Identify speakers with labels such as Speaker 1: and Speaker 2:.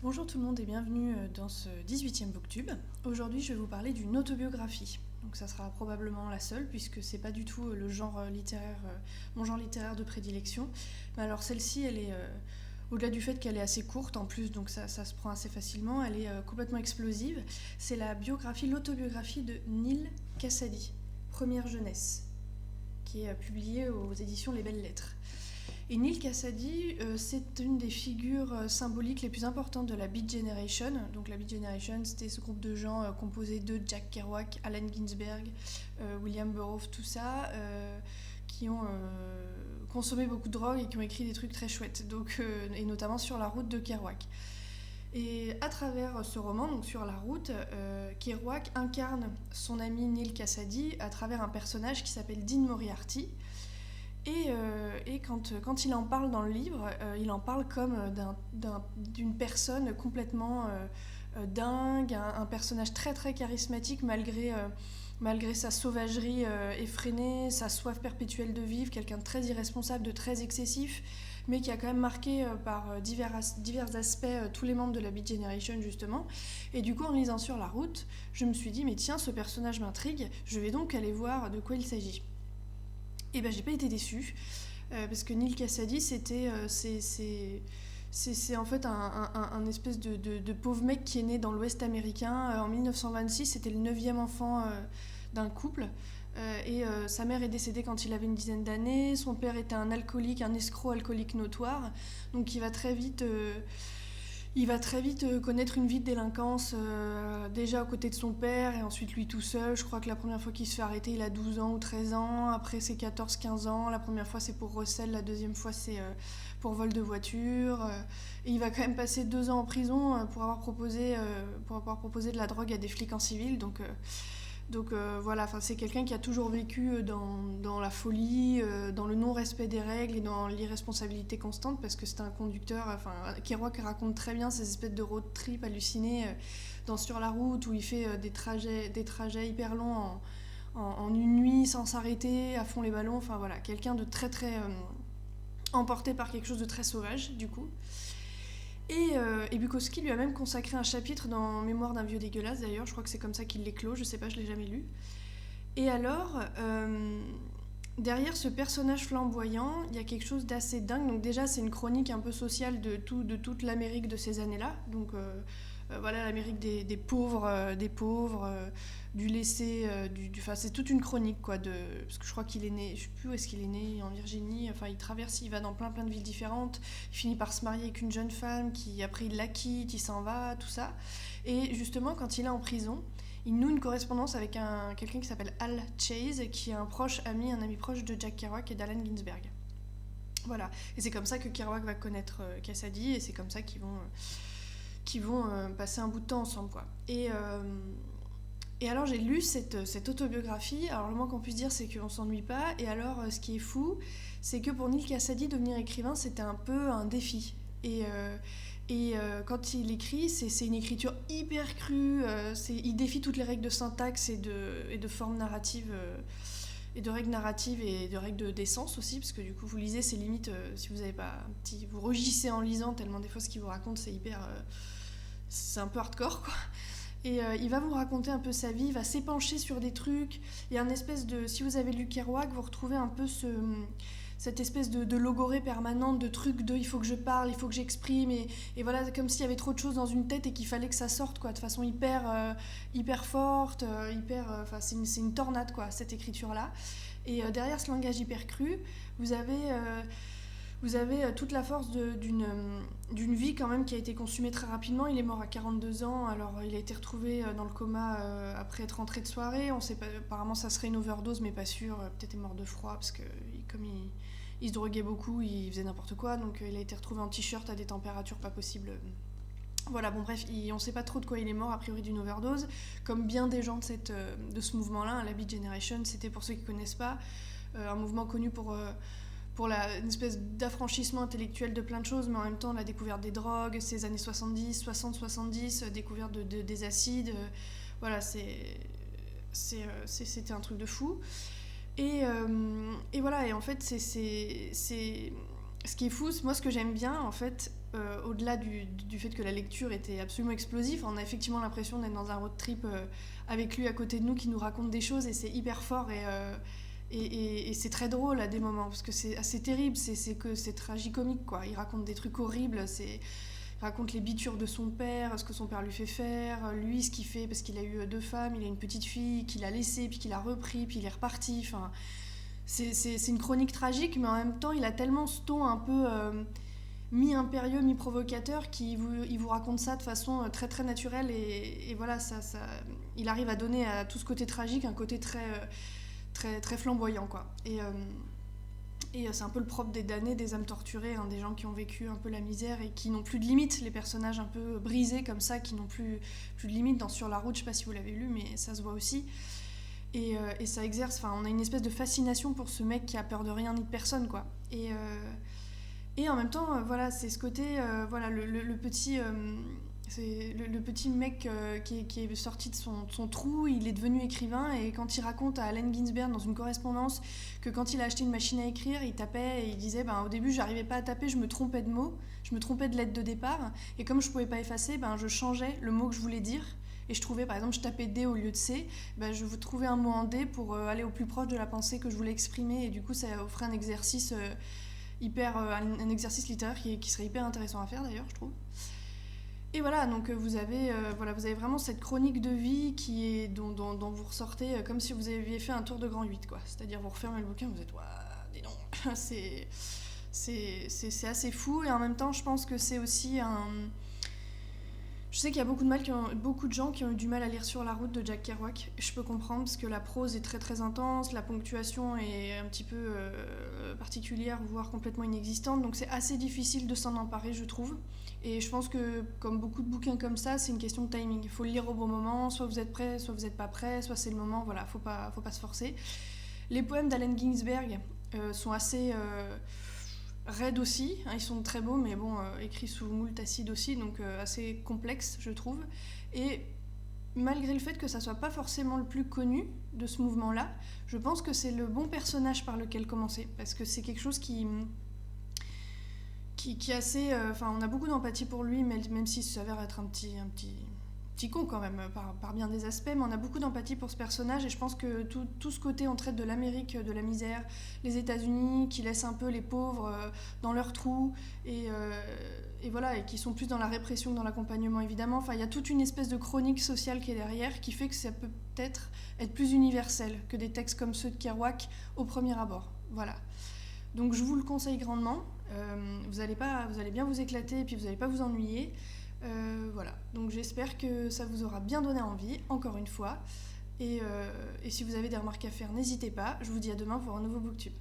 Speaker 1: Bonjour tout le monde et bienvenue dans ce 18e Booktube. Aujourd'hui je vais vous parler d'une autobiographie. Donc ça sera probablement la seule puisque c'est pas du tout le genre littéraire, mon genre littéraire de prédilection. Mais alors celle-ci elle est, au-delà du fait qu'elle est assez courte en plus, donc ça se prend assez facilement, elle est complètement explosive. C'est l'autobiographie de Neal Cassady, Première jeunesse, qui est publiée aux éditions Les Belles Lettres. Et Neal Cassady, c'est une des figures symboliques les plus importantes de la Beat Generation. Donc la Beat Generation, c'était ce groupe de gens composé de Jack Kerouac, Allen Ginsberg, William Burroughs, tout ça, qui ont consommé beaucoup de drogue et qui ont écrit des trucs très chouettes, et notamment sur la route de Kerouac. Et à travers ce roman, donc sur la route, Kerouac incarne son ami Neal Cassady à travers un personnage qui s'appelle Dean Moriarty. Et quand il en parle dans le livre, il en parle comme d'une personne complètement dingue, un personnage très très charismatique malgré sa sauvagerie effrénée, sa soif perpétuelle de vivre, quelqu'un de très irresponsable, de très excessif, mais qui a quand même marqué par divers aspects tous les membres de la Beat Generation justement. Et du coup, en lisant Sur la route, je me suis dit, mais tiens, ce personnage m'intrigue, je vais donc aller voir de quoi il s'agit. Et ben j'ai pas été déçue, parce que Neal Cassady, c'est en fait un espèce de pauvre mec qui est né dans l'Ouest américain. En 1926, c'était le 9e enfant d'un couple. Sa mère est décédée quand il avait une dizaine d'années. Son père était un alcoolique, un escroc alcoolique notoire. Donc il va très vite connaître une vie de délinquance, déjà aux côtés de son père et ensuite lui tout seul. Je crois que la première fois qu'il se fait arrêter, il a 12 ans ou 13 ans. Après, c'est 14-15 ans. La première fois, c'est pour recel. La deuxième fois, c'est pour vol de voiture. Et il va quand même passer 2 ans en prison pour avoir proposé de la drogue à des flics en civil. Donc voilà, c'est quelqu'un qui a toujours vécu dans la folie, dans le non-respect des règles et dans l'irresponsabilité constante, parce que c'est un conducteur. Kerouac raconte très bien ces espèces de road trip hallucinés dans Sur la route, où il fait des trajets hyper longs en une nuit sans s'arrêter, à fond les ballons. Enfin voilà, quelqu'un de très très emporté par quelque chose de très sauvage du coup. Et Bukowski lui a même consacré un chapitre dans Mémoire d'un vieux dégueulasse, d'ailleurs, je crois que c'est comme ça qu'il l'éclot, je sais pas, je l'ai jamais lu. Et alors, derrière ce personnage flamboyant, il y a quelque chose d'assez dingue. Donc déjà, c'est une chronique un peu sociale de toute l'Amérique de ces années-là. Donc voilà, l'Amérique des pauvres, du laissé, c'est toute une chronique, quoi. Parce que je crois qu'il est né, je sais plus où est-ce qu'il est né, en Virginie. Enfin, il va dans plein de villes différentes. Il finit par se marier avec une jeune femme qui, après, il la quitte, il s'en va, tout ça. Et justement, quand il est en prison, il noue une correspondance avec quelqu'un qui s'appelle Al Chase, qui est un ami proche de Jack Kerouac et d'Allen Ginsberg. Voilà. Et c'est comme ça que Kerouac va connaître Cassady, et c'est comme ça qu'ils vont passer un bout de temps ensemble, quoi. Et alors j'ai lu cette autobiographie. Alors le moins qu'on puisse dire, c'est qu'on s'ennuie pas. Et alors ce qui est fou, c'est que pour Neal Cassady, devenir écrivain, c'était un peu un défi. Quand il écrit, c'est une écriture hyper crue. Il défie toutes les règles de syntaxe et de formes narratives. Et de règles narratives et de règles d'essence aussi, parce que du coup vous lisez, c'est limite, si vous avez pas un petit, vous rugissez en lisant, tellement des fois ce qu'il vous raconte c'est c'est un peu hardcore, quoi. Et il va vous raconter un peu sa vie, il va s'épancher sur des trucs. Il y a une espèce de, si vous avez lu Kerouac, vous retrouvez un peu cette espèce de logorée permanente, de trucs de il faut que je parle, il faut que j'exprime, et voilà, comme s'il y avait trop de choses dans une tête et qu'il fallait que ça sorte, quoi, de façon hyper forte, c'est une tornade, quoi, cette écriture-là. Et derrière ce langage hyper cru, vous avez toute la force d'une vie quand même qui a été consumée très rapidement. Il est mort à 42 ans, alors il a été retrouvé dans le coma après être rentré de soirée. On sait pas, apparemment ça serait une overdose, mais pas sûr. Peut-être est mort de froid, parce que comme il se droguait beaucoup, il faisait n'importe quoi, donc il a été retrouvé en t-shirt à des températures pas possibles. Voilà, bon bref, on sait pas trop de quoi il est mort, a priori d'une overdose, comme bien des gens de ce mouvement-là, la Beat Generation. C'était, pour ceux qui connaissent pas, un mouvement connu pour une espèce d'affranchissement intellectuel de plein de choses, mais en même temps la découverte des drogues, ces années 70, 60-70, découverte des acides, voilà, c'était un truc de fou. Et voilà, et en fait, ce qui est fou, moi ce que j'aime bien, en fait, au-delà du fait que la lecture était absolument explosive, on a effectivement l'impression d'être dans un road trip avec lui à côté de nous qui nous raconte des choses et c'est hyper fort et c'est très drôle à des moments parce que c'est assez terrible, c'est tragicomique quoi. Il raconte des trucs horribles, il raconte les bitures de son père, ce que son père lui fait faire, lui ce qu'il fait parce qu'il a eu 2 femmes, il a une petite fille qu'il a laissée puis qu'il a repris puis il est reparti. Enfin, c'est une chronique tragique mais en même temps il a tellement ce ton un peu mi-impérieux, mi-provocateur il vous raconte ça de façon très très naturelle et voilà, il arrive à donner à tout ce côté tragique un côté très, très flamboyant quoi. Et c'est un peu le propre des damnés, des âmes torturées, hein, des gens qui ont vécu un peu la misère et qui n'ont plus de limites, les personnages un peu brisés comme ça, qui n'ont plus de limites dans Sur la route, je sais pas si vous l'avez lu, mais ça se voit aussi. Et ça exerce, enfin on a une espèce de fascination pour ce mec qui a peur de rien ni de personne quoi. Et en même temps, voilà, c'est ce côté, voilà, le petit, c'est le petit mec qui est sorti de son trou, il est devenu écrivain et quand il raconte à Allen Ginsberg dans une correspondance que quand il a acheté une machine à écrire, il tapait et il disait au début j'arrivais pas à taper, je me trompais de mots, je me trompais de lettre de départ et comme je pouvais pas effacer, je changeais le mot que je voulais dire. Et je trouvais, par exemple, je tapais D au lieu de C, je trouvais un mot en D pour aller au plus proche de la pensée que je voulais exprimer et du coup ça offrait un exercice un exercice littéraire qui serait hyper intéressant à faire d'ailleurs je trouve. Et voilà, donc vous avez vraiment cette chronique de vie dont vous ressortez comme si vous aviez fait un tour de grand 8 quoi. C'est-à-dire vous refermez le bouquin, vous êtes dis donc, c'est assez fou et en même temps je pense que c'est aussi je sais qu'il y a beaucoup de gens qui ont eu du mal à lire Sur la route de Jack Kerouac. Je peux comprendre parce que la prose est très très intense, la ponctuation est un petit peu particulière, voire complètement inexistante. Donc c'est assez difficile de s'en emparer, je trouve. Et je pense que, comme beaucoup de bouquins comme ça, c'est une question de timing. Il faut le lire au bon moment, soit vous êtes prêt, soit vous n'êtes pas prêt, soit c'est le moment, voilà, faut pas se forcer. Les poèmes d'Allen Ginsberg sont assez... raides aussi, hein, ils sont très beaux mais bon, écrits sous moult acide aussi, donc assez complexes je trouve. Et malgré le fait que ça soit pas forcément le plus connu de ce mouvement-là, je pense que c'est le bon personnage par lequel commencer, parce que c'est quelque chose qui est assez... on a beaucoup d'empathie pour lui, même s'il s'avère être un petit con quand même, par bien des aspects, mais on a beaucoup d'empathie pour ce personnage et je pense que tout ce côté, on traite de l'Amérique, de la misère, les États-Unis, qui laissent un peu les pauvres dans leur trou et voilà, et qui sont plus dans la répression que dans l'accompagnement évidemment. Enfin, il y a toute une espèce de chronique sociale qui est derrière, qui fait que ça peut peut-être être plus universel que des textes comme ceux de Kerouac au premier abord. Voilà. Donc je vous le conseille grandement. Vous allez bien vous éclater et puis vous n'allez pas vous ennuyer. Voilà, donc j'espère que ça vous aura bien donné envie, encore une fois. Et si vous avez des remarques à faire, n'hésitez pas. Je vous dis à demain pour un nouveau BookTube.